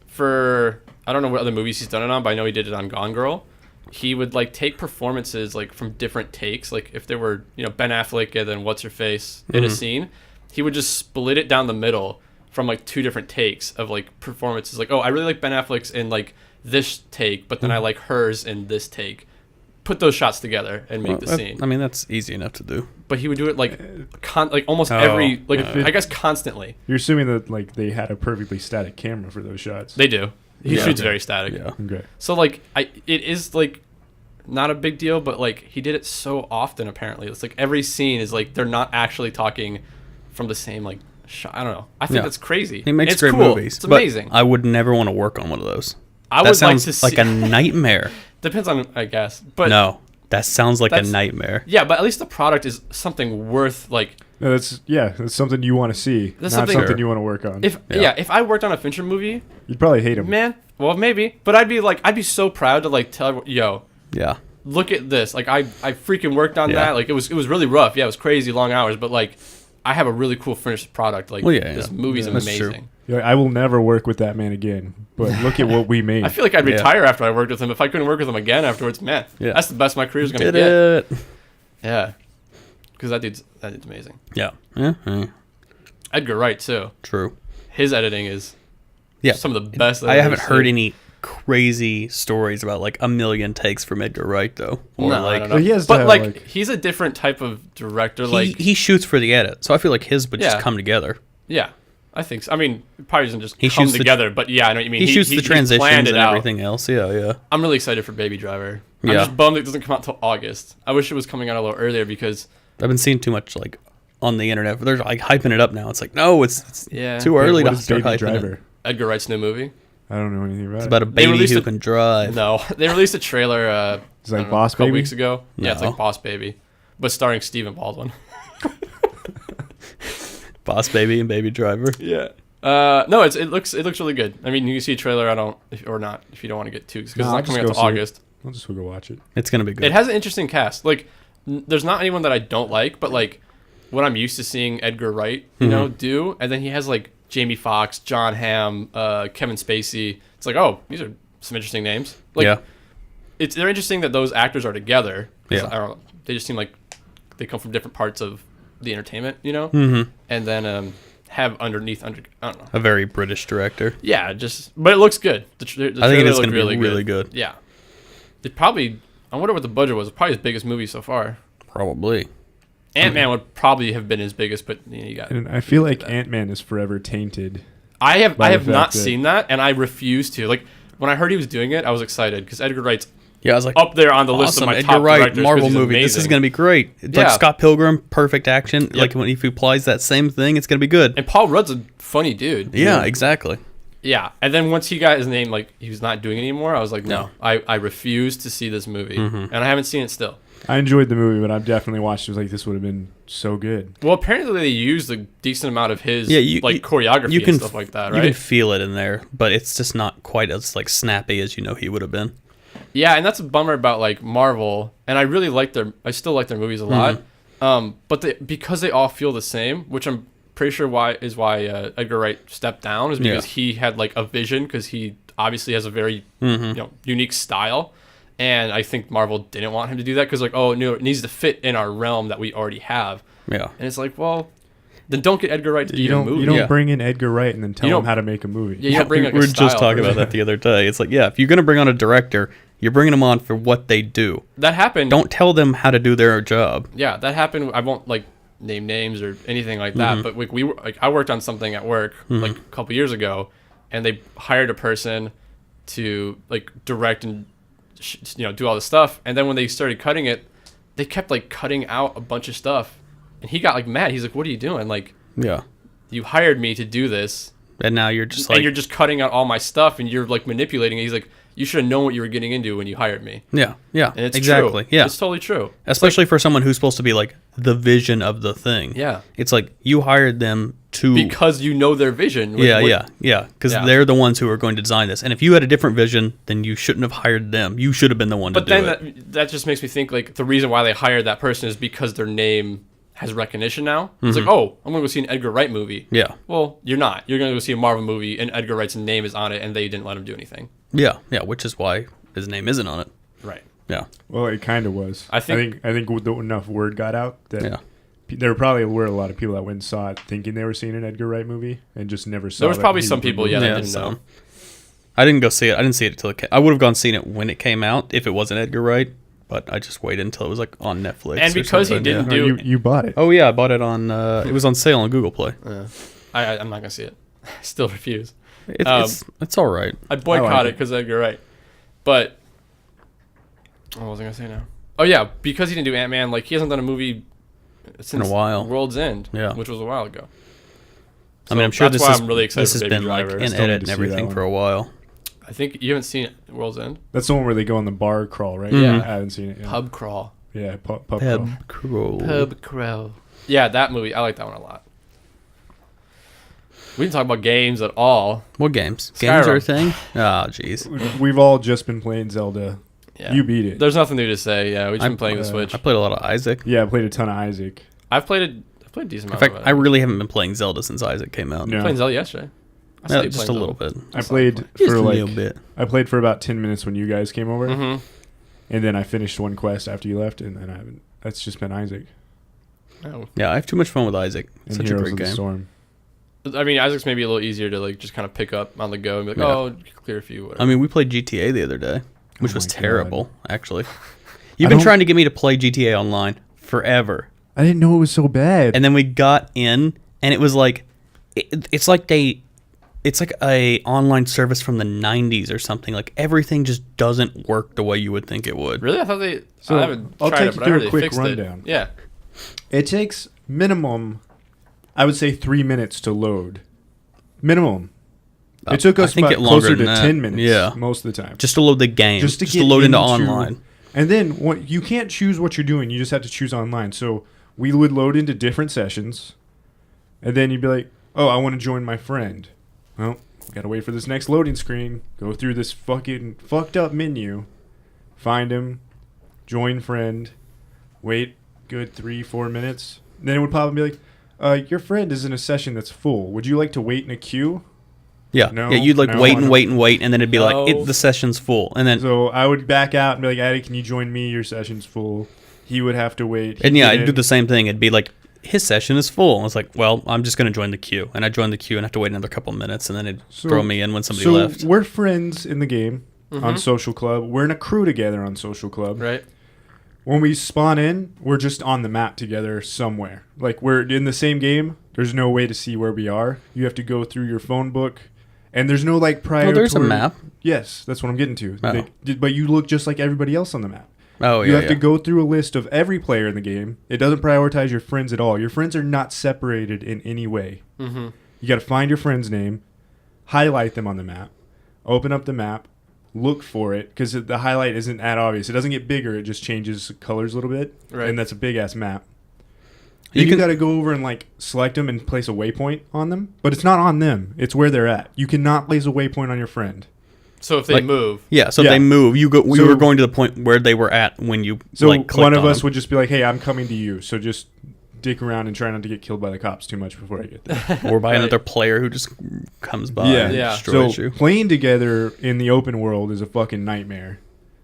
for I don't know what other movies he's done it on, but I know he did it on Gone Girl. He would like take performances like from different takes. Like if there were, you know, Ben Affleck and then what's her face in a scene, he would just split it down the middle from like two different takes of like performances. Like, oh, I really like Ben Affleck's in like this take, but then I like hers in this take. Put those shots together and make the scene. I mean, that's easy enough to do. But he would do it like like almost every like If it- I guess constantly. You're assuming that like they had a perfectly static camera for those shots. They do. He Yeah. shoots very static. Yeah. Okay. So like it is like not a big deal, but like he did it so often apparently. It's like every scene is like they're not actually talking from the same like shot. I don't know. I think Yeah. that's crazy. He makes It's great cool. movies. It's amazing. But I would never want to work on one of those. I That would like sounds to see like a nightmare. depends on I guess. But No, that sounds like a That's- nightmare. yeah, but at least the product is something worth like No, that's something you want to see, That's not something- something Sure. you want to work on. if if I worked on a Fincher movie, You'd probably hate him. man, well maybe, but I'd be so proud to like tell everyone, yo, Yeah. look at this. Like I freaking worked on Yeah. that. Like it was really rough. Yeah, it was crazy long hours, but like I have a really cool finished product. Like Well, yeah, this yeah. movie's Yeah, that's true. amazing. You're like, I will never work with that man again. But look at what we made. I feel like I'd Yeah. retire after I worked with him. If I couldn't work with him again afterwards, man, Yeah. that's the best my career's gonna Did get. it. Yeah, because that dude's amazing. Yeah. Yeah. Yeah. Edgar Wright too. True. His editing is Yeah. some of the best. I haven't heard any crazy stories about like a million takes from Edgar Wright though. Or No, I like don't know. But he has to but have, like, like- he's a different type of director. he, Like he shoots for the edit. So I feel like his would Yeah. just come together. yeah, I think so. I mean, it probably doesn't just He come shoots the- together. But yeah, I know what you mean. He shoots the he's transitions planned and it out. everything else. Yeah, yeah. I'm really excited for Baby Driver. I'm Yeah. just bummed it doesn't come out till August. I wish it was coming out a little earlier because I've been seeing too much like on the internet. They're like hyping it up now. It's like no, it's yeah, too early What to is start Baby hyping Driver? it. Edgar Wright's new movie. I don't know anything about It's it. about a They baby released who it- can drive. No, they released a trailer. It's like I don't know, Boss a couple Baby? weeks ago. Yeah, it's No. like Boss Baby, but starring Stephen Baldwin. Boss Baby and Baby Driver. Yeah. No, it looks really good. I mean, you can see a trailer. Or not if you don't want to get too because No, it's I'll not coming just out go till see it. August. I'll just go watch it. It's gonna be good. It has an interesting cast. Like, there's not anyone that I don't like, but like what I'm used to seeing Edgar Wright, you know, do, and then he has like Jamie Foxx, John Hamm, Kevin Spacey. It's like, oh, these are some interesting names. Like, yeah. they're interesting that those actors are together. 'Cause Yeah. I don't know. They just seem like they come from different parts of the entertainment, you know. Mm-hmm. And then have I don't know. A very British director. Yeah, but it looks good. The I think it's going to be really good. Yeah. It probably, I wonder what the budget was. Probably his biggest movie so far. Probably. Ant-Man would probably have been his biggest, but you got. And I feel like Ant-Man is forever tainted. I have not seen that, and I refuse to. Like, when I heard he was doing it, I was excited because Edgar Wright's I was like, up there on the list of my top directors. Marvel movie. This is going to be great. It's like Scott Pilgrim, perfect action. Yep. Like when if he applies that same thing, it's going to be good. And Paul Rudd's a funny dude. Yeah, exactly. Yeah, and then once he got his name, like he was not doing it anymore, I was like, no, I refuse to see this movie, and I haven't seen it still. I enjoyed the movie, but I've definitely watched it. Was like, this would have been so good. Well, apparently they used a decent amount of his choreography and stuff like that, right? You can feel it in there, but it's just not quite as like snappy as he would have been. Yeah, and that's a bummer about like Marvel, and I really I still like their movies a lot, but because they all feel the same, which I'm pretty sure why Edgar Wright stepped down is because he had like a vision, because he obviously has a very unique style. And I think Marvel didn't want him to do that because, like, oh, no, it needs to fit in our realm that we already have. Yeah. And it's like, well, then don't get Edgar Wright to do a movie. You don't bring in Edgar Wright and then tell him how to make a movie. Yeah, you don't bring we were just talking about that the other day. It's like, if you're going to bring on a director, you're bringing them on for what they do. That happened. Don't tell them how to do their job. Yeah, that happened. I won't, like, name names or anything like that. But, like, I worked on something at work, like, a couple years ago, and they hired a person to, like, direct and do all this stuff, and then when they started cutting it, they kept like cutting out a bunch of stuff, and he got like mad. He's like, "What are you doing? Like, you hired me to do this, and now you're just you're just cutting out all my stuff, and you're like manipulating it." He's like, "You should have known what you were getting into when you hired me." Yeah, and it's exactly. True. Yeah, it's totally true. Especially for someone who's supposed to be like the vision of the thing. Yeah, it's like you hired them because you know their vision. Because they're the ones who are going to design this. And if you had a different vision, then you shouldn't have hired them. You should have been the one to do it. But then that just makes me think like the reason why they hired that person is because their name has recognition now. It's like, oh, I'm going to go see an Edgar Wright movie. Yeah. Well, you're not. You're going to go see a Marvel movie and Edgar Wright's name is on it and they didn't let him do anything. Yeah, which is why his name isn't on it. Right. Yeah. Well, it kind of was. I think enough word got out that there probably were a lot of people that went and saw it thinking they were seeing an Edgar Wright movie and just never saw it. There was probably some people, that didn't know. I didn't go see it. I didn't see it until I would have gone seen it when it came out if it wasn't Edgar Wright, but I just waited until it was like on Netflix. And because he didn't do... You bought it. Oh, yeah, I bought it on... it was on sale on Google Play. I'm not going to see it. I still refuse. It's all right. I boycott it because Edgar Wright. But... What was I going to say now? Oh, yeah, because he didn't do Ant-Man, like, he hasn't done a movie... since in a while. World's End, which was a while ago. So I mean, I'm sure I'm really excited this has been Driver. Like an edit and everything for a while. I think you haven't seen it, World's End. That's the one where they go on the bar crawl, right? Yeah, I haven't seen it. Pub crawl. Yeah, pub crawl. Pub crawl. Yeah, that movie. I like that one a lot. We didn't talk about games at all. What games? Skyrim. Games are a thing? Oh, jeez. We've all just been playing Zelda. Yeah. You beat it. There's nothing new to say. Yeah, we've just been playing the Switch. I played a lot of Isaac. Yeah, I played a ton of Isaac. I've played a decent amount. In fact, I really haven't been playing Zelda since Isaac came out. No. I played Zelda yesterday. Just a little bit. I played for a little bit. I played for about 10 minutes when you guys came over, and then I finished one quest after you left, and then I haven't. That's just been Isaac. Oh. Yeah, I have too much fun with Isaac. It's such a great game. Storm. I mean, Isaac's maybe a little easier to like just kind of pick up on the go and be like, clear a few. Whatever. I mean, we played GTA the other day, which was terrible, actually. You've been trying to get me to play GTA Online forever. I didn't know it was so bad. And then we got in, and it was like, it's like a online service from the 90s or something. Like everything just doesn't work the way you would think it would. Really? I thought they. So I haven't I'll tried take it, you but I heard through a they quick fixed rundown. It. Yeah. It takes minimum, I would say 3 minutes to load. Minimum. It took us about closer to 10 minutes most of the time. Just to load the game. Just to load into online. And then you can't choose what you're doing. You just have to choose online. So we would load into different sessions. And then you'd be like, oh, I want to join my friend. Well, got to wait for this next loading screen. Go through this fucking fucked up menu. Find him. Join friend. Wait good 3-4 minutes. Then it would probably be like, your friend is in a session that's full. Would you like to wait in a queue? Yeah. No, you'd like wait, and then it'd be like, the session's full. And then so I would back out and be like, Addy, can you join me? Your session's full. He would have to wait. And I'd do the same thing. It'd be like, his session is full. I was like, well, I'm just going to join the queue. And I joined the queue and have to wait another couple of minutes, and then it'd throw me in when somebody left. We're friends in the game on Social Club. We're in a crew together on Social Club. Right. When we spawn in, we're just on the map together somewhere. Like, we're in the same game. There's no way to see where we are. You have to go through your phone book. And there's no, like, prior... Oh, there's a map. Yes, that's what I'm getting to. Oh. But you look just like everybody else on the map. Oh, yeah, You have to go through a list of every player in the game. It doesn't prioritize your friends at all. Your friends are not separated in any way. Mm-hmm. You got to find your friend's name, highlight them on the map, open up the map, look for it, because the highlight isn't that obvious. It doesn't get bigger. It just changes colors a little bit. Right. And that's a big-ass map. You got to go over and, like, select them and place a waypoint on them. But it's not on them. It's where they're at. You cannot place a waypoint on your friend. So if they move. Yeah, so if they move, we were going to the point where they were at when you, clicked one of on us them. would just be like, hey, I'm coming to you. So just dick around and try not to get killed by the cops too much before I get there. Or by another player who just comes by and destroys so you. Playing together in the open world is a fucking nightmare.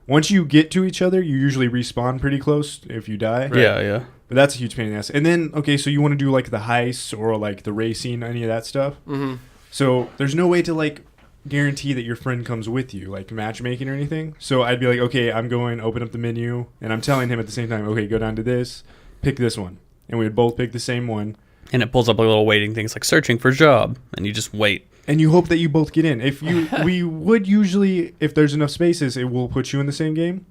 Once you get to each other, you usually respawn pretty close if you die. Right. Yeah. But that's a huge pain in the ass. And then, okay, so you want to do, like, the heists or, like, the racing, any of that stuff. Mm-hmm. So there's no way to, like, guarantee that your friend comes with you, like matchmaking or anything. So I'd be like, okay, I'm going, open up the menu, and I'm telling him at the same time, okay, go down to this, pick this one. And we would both pick the same one. And it pulls up a little waiting things like searching for job, and you just wait. And you hope that you both get in. We would usually, if there's enough spaces, it will put you in the same game.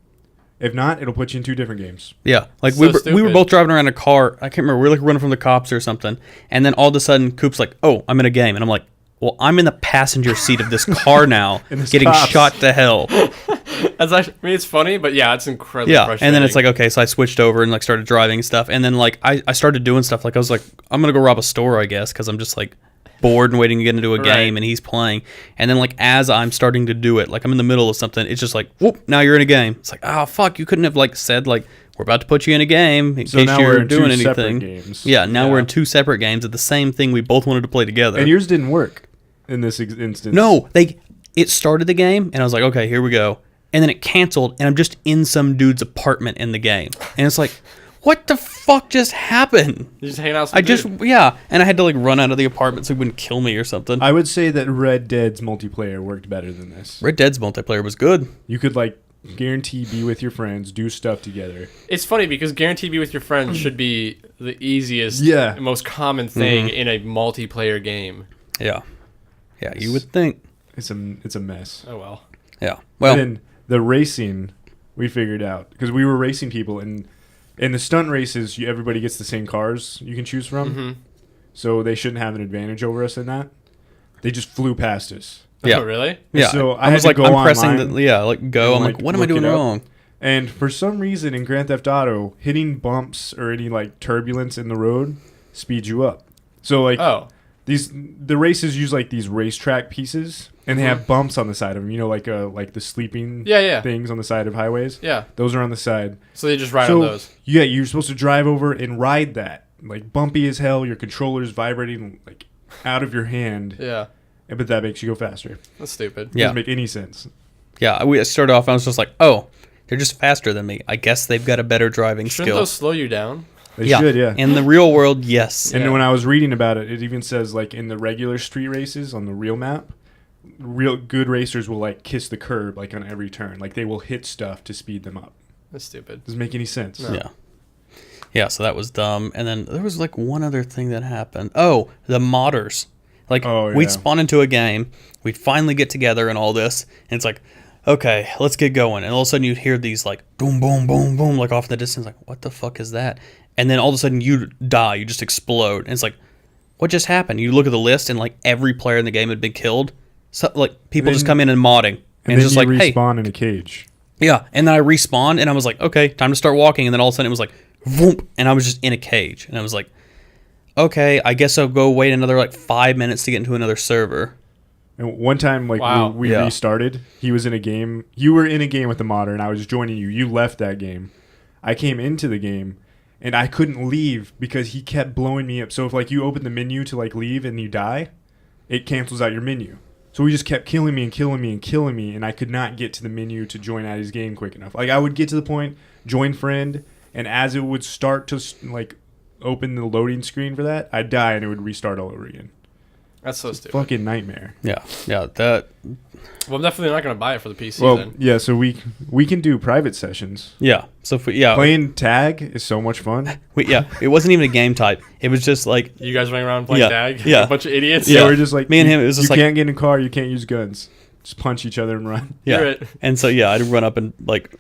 If not, it'll put you in two different games. Yeah, like So we were both driving around a car. I can't remember. We were like running from the cops or something. And then all of a sudden, Coop's like, "Oh, I'm in a game," and I'm like, "Well, I'm in the passenger seat of this car now, getting cops. shot to hell." That's actually, I mean, it's funny, but yeah, it's incredibly frustrating. And then it's like, okay, so I switched over and like started driving and stuff. And then like I started doing stuff. Like I was like, I'm gonna go rob a store, I guess, because I'm just like bored and waiting to get into a game, and he's playing. And then like as I'm starting to do it, like I'm in the middle of something, it's just like, whoop, now you're in a game. It's like, oh fuck, you couldn't have like said like, we're about to put you in a game in case you're doing anything. Games. Yeah, now we're in two separate games of the same thing we both wanted to play together. And yours didn't work in this instance. No, it started the game, and I was like, okay, here we go. And then it canceled, and I'm just in some dude's apartment in the game. And it's like, what the fuck just happened? You're just hanging out with some dude. And I had to like run out of the apartment so he wouldn't kill me or something. I would say that Red Dead's multiplayer worked better than this. Red Dead's multiplayer was good. You could like guarantee be with your friends, do stuff together. It's funny because guarantee be with your friends should be the easiest, most common thing in a multiplayer game. Yeah, you would think. It's a mess. Oh well. Yeah. Well, and then the racing we figured out because we were racing people, and in the stunt races, everybody gets the same cars you can choose from. Mm-hmm. So they shouldn't have an advantage over us in that. They just flew past us. Yeah. Oh, really? Yeah. So I was like, I'm pressing go. I'm like, what am I doing wrong? And for some reason in Grand Theft Auto, hitting bumps or any like turbulence in the road speeds you up. So like, the races use like these racetrack pieces, and they have bumps on the side of them. You know, like the sleeping things on the side of highways. Yeah, those are on the side. So they just ride on those. Yeah, you're supposed to drive over and ride that. Like bumpy as hell. Your controller's vibrating like out of your hand. Yeah, but that makes you go faster. That's stupid. It doesn't make any sense. Yeah, we started off. I was just like, oh, they're just faster than me. I guess they've got a better driving skill. Shouldn't those slow you down? They should, yeah. In the real world, yes. And when I was reading about it, it even says, like, in the regular street races on the real map, real good racers will, like, kiss the curb, like, on every turn. Like, they will hit stuff to speed them up. That's stupid. Doesn't make any sense. No. Yeah. Yeah, so that was dumb. And then there was, like, one other thing that happened. Oh, the modders. Like, we'd spawn into a game. We'd finally get together and all this. And it's like, okay, let's get going. And all of a sudden you'd hear these, like, boom, boom, boom, boom, like, off in the distance. Like, what the fuck is that? And then all of a sudden you die, you just explode. And it's like, what just happened? You look at the list and like every player in the game had been killed. So like people just come in and modding. And it's just like, hey. respawn in a cage. Yeah. And then I respawned and I was like, okay, time to start walking. And then all of a sudden it was like, whoop, and I was just in a cage. And I was like, okay, I guess I'll go wait another like 5 minutes to get into another server. And one time, like, we restarted. He was in a game. You were in a game with the modder, and I was joining you. You left that game. I came into the game. And I couldn't leave because he kept blowing me up. So if like you open the menu to like leave and you die, it cancels out your menu. So he just kept killing me and killing me and killing me, and I could not get to the menu to join out his game quick enough. Like I would get to the point, join friend, and as it would start to like open the loading screen for that, I'd die and it would restart all over again. That's so stupid. Fucking nightmare. Yeah, that. Well, I'm definitely not going to buy it for the PC Well, then. yeah, so we can do private sessions. Yeah. So if Playing tag is so much fun. it wasn't even a game type. It was just like You guys running around playing tag? Yeah. Like a bunch of idiots? Yeah, we're just like me and him. It was just you like can't get in a car, you can't use guns. Just punch each other and run. yeah. You're it. And so I'd run up and like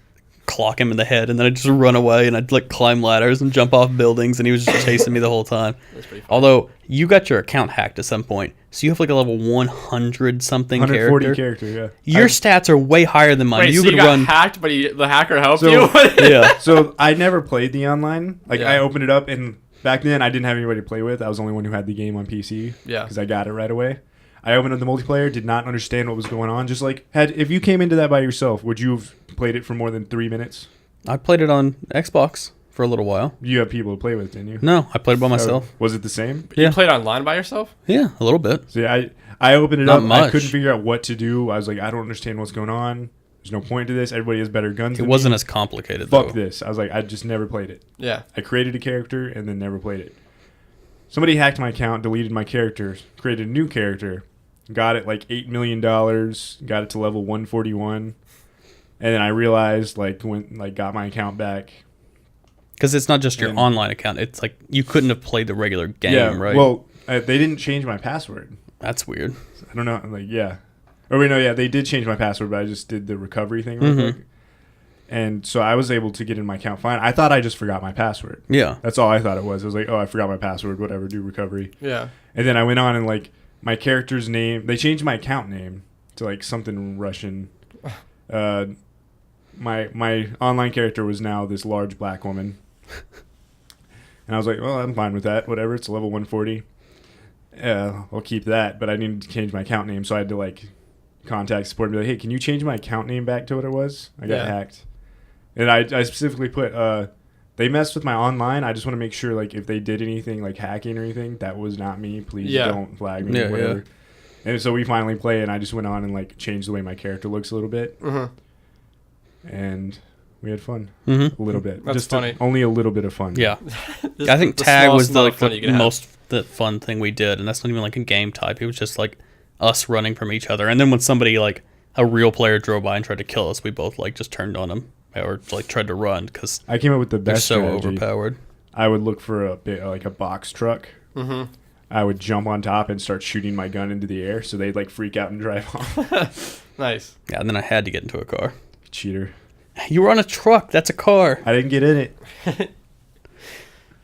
clock him in the head, and then I'd just run away, and I'd like climb ladders and jump off buildings, and he was just chasing me the whole time. That's pretty funny. Although you got your account hacked at some point, so you have like a level 100 something 140 character. yeah. Your stats are way higher than mine. Wait, you so could you got run. hacked, but the hacker helped So- you? Yeah. So I never played the online. Like Yeah. I opened it up, and back then I didn't have anybody to play with. I was the only one who had the game on PC. Yeah. Because I got it right away. I opened up the multiplayer, did not understand what was going on. Just like if you came into that by yourself, would you have played it for more than 3 minutes? I played it on Xbox for a little while. You have people to play with, didn't you? No, I played it by myself. Was it the same? You Yeah. played online by yourself? Yeah, a little bit. So yeah, I opened it Not up. I much. couldn't figure out what to do. I was like, I don't understand what's going on. There's no point to this. Everybody has better guns. It than wasn't me. as complicated Fuck though. this. I was like, I just never played it. Yeah. I created a character and then never played it. Somebody hacked my account, deleted my characters, created a new character, got it like $8 million, got it to level 141, and then I realized got my account back. Because it's not just your And- online account. It's like you couldn't have played the regular game, right? Well, they didn't change my password. That's weird. I don't know. Like, yeah. Or wait, no, yeah, they did change my password, but I just did the recovery thing real quick. And so I was able to get in my account fine. I thought I just forgot my password. Yeah. That's all I thought it was. I was like, oh, I forgot my password, whatever, do recovery. Yeah. And then I went on and like my character's name, they changed my account name to like something Russian. My online character was now this large black woman. And I was like, well, I'm fine with that. Whatever. It's level 140. I'll keep that. But I needed to change my account name. So I had to like contact support and be like, hey, can you change my account name back to what it was? I got hacked. And I specifically put, they messed with my online. I just want to make sure, like, if they did anything, like, hacking or anything, that was not me. Please don't flag me, whatever. And so we finally play, and I just went on and, like, changed the way my character looks a little bit. And we had fun. A little bit. That's just funny. Only a little bit of fun. Yeah. Just I think the tag smallest was the, amount like, of fun you the can have. most fun thing we did, and that's not even like a game type. It was just like us running from each other. And then when somebody, like, a real player drove by and tried to kill us, we both, like, just turned on them. Or like tried to run because I came up with the they're best so strategy. overpowered. I would look for like a box truck. I would jump on top and start shooting my gun into the air, so they'd like freak out and drive off. Nice. Yeah, and then I had to get into a car. Cheater. You were on a truck. That's a car. I didn't get in it.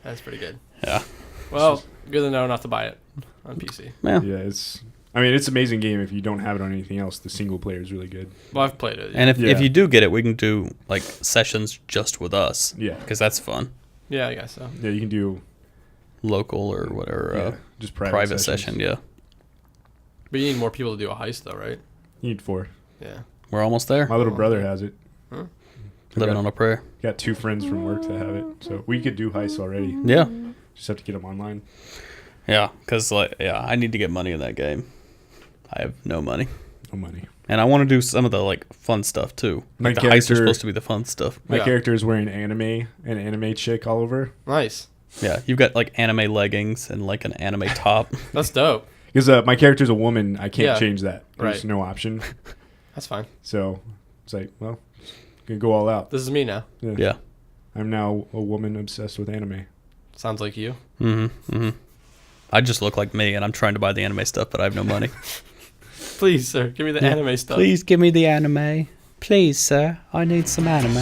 That's pretty good. Yeah. Well, good to know not to buy it on PC. Yeah. Yeah, it's an amazing game if you don't have it on anything else. The single player is really good. Well, I've played it. And if Yeah. you do get it, we can do like sessions just with us. Yeah. Because that's fun. Yeah, I guess so. Yeah, you can do Local or whatever. just Private sessions. session, yeah. But you need more people to do a heist, though, right? You need 4. Yeah. We're almost there. My little brother has it. Living on a prayer. Got 2 friends from work that have it, so we could do heists already. Yeah. Just have to get them online. Yeah. Because, I need to get money in that game. I have no money. No money. And I want to do some of the, like, fun stuff, too. My Like, the heists are character- supposed to be the fun stuff. My Yeah. character is wearing an anime chick all over. Nice. Yeah. You've got, like, anime leggings and, like, an anime top. That's dope. Because my character's a woman, I can't Yeah. change that. There's Right. no option. That's fine. So it's like, well, gonna go all out. This is me now. Yeah. I'm now a woman obsessed with anime. Sounds like you. I just look like me, and I'm trying to buy the anime stuff, but I have no money. Please, sir, give me the anime stuff. Please give me the anime. Please, sir, I need some anime.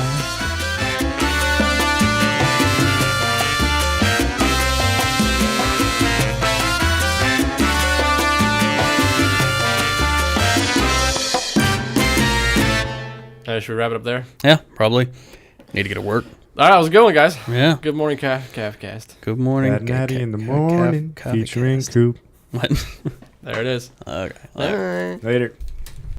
Should we wrap it up there? Yeah, probably. Need to get to work. All right, how's it going, guys? Yeah. Good morning, Cast. Good morning. Bad Natty in the morning, featuring Coop. What? There it is. Okay. All right. Later.